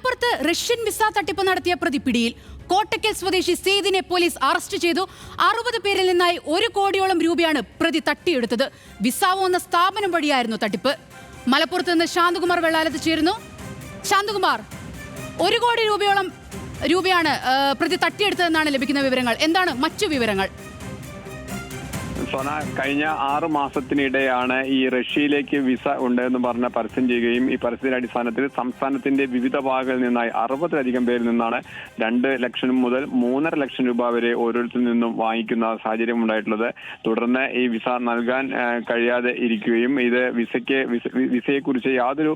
മലപ്പുറത്ത് Russian visa തട്ടിപ്പ് നടത്തിയ പ്രതി പിടിയിൽ. കോട്ടക്കൽ സ്വദേശി സെയ്ദിനെ പോലീസ് അറസ്റ്റ് ചെയ്തു. 60 പേരിൽ നിന്നായി 1 കോടിയോളം രൂപയാണ് പ്രതി തട്ടിയെടുത്തത്. വിസാവോ എന്ന സ്ഥാപനം വഴിയായിരുന്നു തട്ടിപ്പ്. മലപ്പുറത്ത് നിന്ന് ശാന്തകുമാർ വെള്ളാലത്ത് ചേരുന്നു. ശാന്തകുമാർ, 1 കോടി രൂപയാണ് പ്രതി തട്ടിയെടുത്തതെന്നാണ് ലഭിക്കുന്ന വിവരങ്ങൾ. എന്താണ് മറ്റു വിവരങ്ങൾ? സോന, കഴിഞ്ഞ 6 മാസത്തിനിടെയാണ് ഈ റഷ്യയിലേക്ക് വിസ ഉണ്ടെന്ന് പറഞ്ഞ പരസ്യം ചെയ്യുകയും ഈ പരസ്യത്തിന്റെ അടിസ്ഥാനത്തിൽ സംസ്ഥാനത്തിന്റെ വിവിധ ഭാഗങ്ങളിൽ നിന്നായി 60-ലധികം പേരിൽ നിന്നാണ് 2 ലക്ഷം മുതൽ 3.5 ലക്ഷം രൂപ വരെ ഓരോരുത്തരിൽ നിന്നും വാങ്ങിക്കുന്ന സാഹചര്യം ഉണ്ടായിട്ടുള്ളത്. തുടർന്ന് ഈ വിസ നൽകാൻ കഴിയാതെ ഇരിക്കുകയും ഇത് വിസയെക്കുറിച്ച് യാതൊരു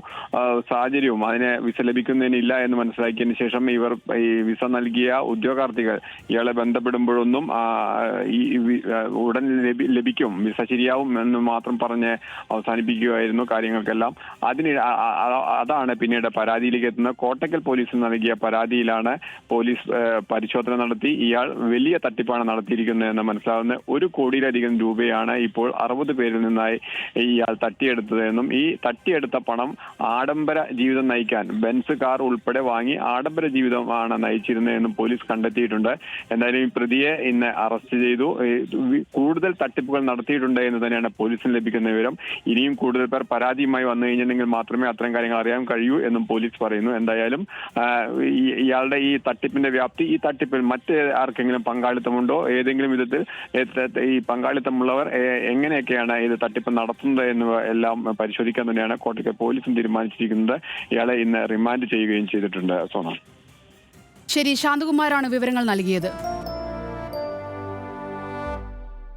സാഹചര്യവും അതിന് വിസ ലഭിക്കുന്നതിനില്ല എന്ന് മനസ്സിലാക്കിയതിനു ശേഷം ഇവർ ഈ വിസ നൽകിയ ഉദ്യോഗാർത്ഥികൾ ഇയാളെ ബന്ധപ്പെടുമ്പോഴൊന്നും ഉടൻ ലഭിക്കും, വിസ ശരിയാവും എന്ന് മാത്രം പറഞ്ഞ് അവസാനിപ്പിക്കുകയായിരുന്നു കാര്യങ്ങൾക്കെല്ലാം. അതാണ് പിന്നീട് പരാതിയിലേക്ക് എത്തുന്നത്. കോട്ടക്കൽ പോലീസിന് നൽകിയ പരാതിയിലാണ് പോലീസ് പരിശോധന നടത്തി ഇയാൾ വലിയ തട്ടിപ്പാണ് നടത്തിയിരിക്കുന്നതെന്ന് മനസ്സിലാവുന്ന 1 കോടിയിലധികം രൂപയാണ് ഇപ്പോൾ 60 പേരിൽ നിന്നായി ഇയാൾ തട്ടിയെടുത്തതെന്നും ഈ തട്ടിയെടുത്ത പണം ആഡംബര ജീവിതം നയിക്കാൻ ബെൻസ് കാർ ഉൾപ്പെടെ വാങ്ങി ആഡംബര ജീവിതമാണ് നയിച്ചിരുന്നതെന്നും പോലീസ് കണ്ടെത്തിയിട്ടുണ്ട്. എന്തായാലും ഈ പ്രതിയെ ഇന്ന് അറസ്റ്റ് ചെയ്തു. കൂടുതൽ തട്ടിപ്പുകൾ നടത്തിയിട്ടുണ്ട് എന്ന് തന്നെയാണ് പോലീസിന് ലഭിക്കുന്ന വിവരം. ഇനിയും കൂടുതൽ പേർ പരാതിയുമായി വന്നു കഴിഞ്ഞിട്ടുണ്ടെങ്കിൽ മാത്രമേ അത്തരം കാര്യങ്ങൾ അറിയാൻ കഴിയൂ എന്നും പോലീസ് പറയുന്നു. എന്തായാലും ഇയാളുടെ ഈ തട്ടിപ്പിന്റെ വ്യാപ്തി, ഈ തട്ടിപ്പിൽ മറ്റ് ആർക്കെങ്കിലും പങ്കാളിത്തമുണ്ടോ, ഏതെങ്കിലും വിധത്തിൽ ഈ പങ്കാളിത്തമുള്ളവർ എങ്ങനെയൊക്കെയാണ് ഇത് തട്ടിപ്പ് നടത്തുന്നത് എന്നിവ എല്ലാം പരിശോധിക്കാൻ തന്നെയാണ് കോട്ടക്കൽ പോലീസും തീരുമാനിച്ചിരിക്കുന്നത്. ഇയാളെ ഇന്ന് റിമാൻഡ് ചെയ്യുകയും ചെയ്തിട്ടുണ്ട്. സോന, ശരി, ശാന്തകുമാറാണ് വിവരങ്ങൾ നൽകിയത്.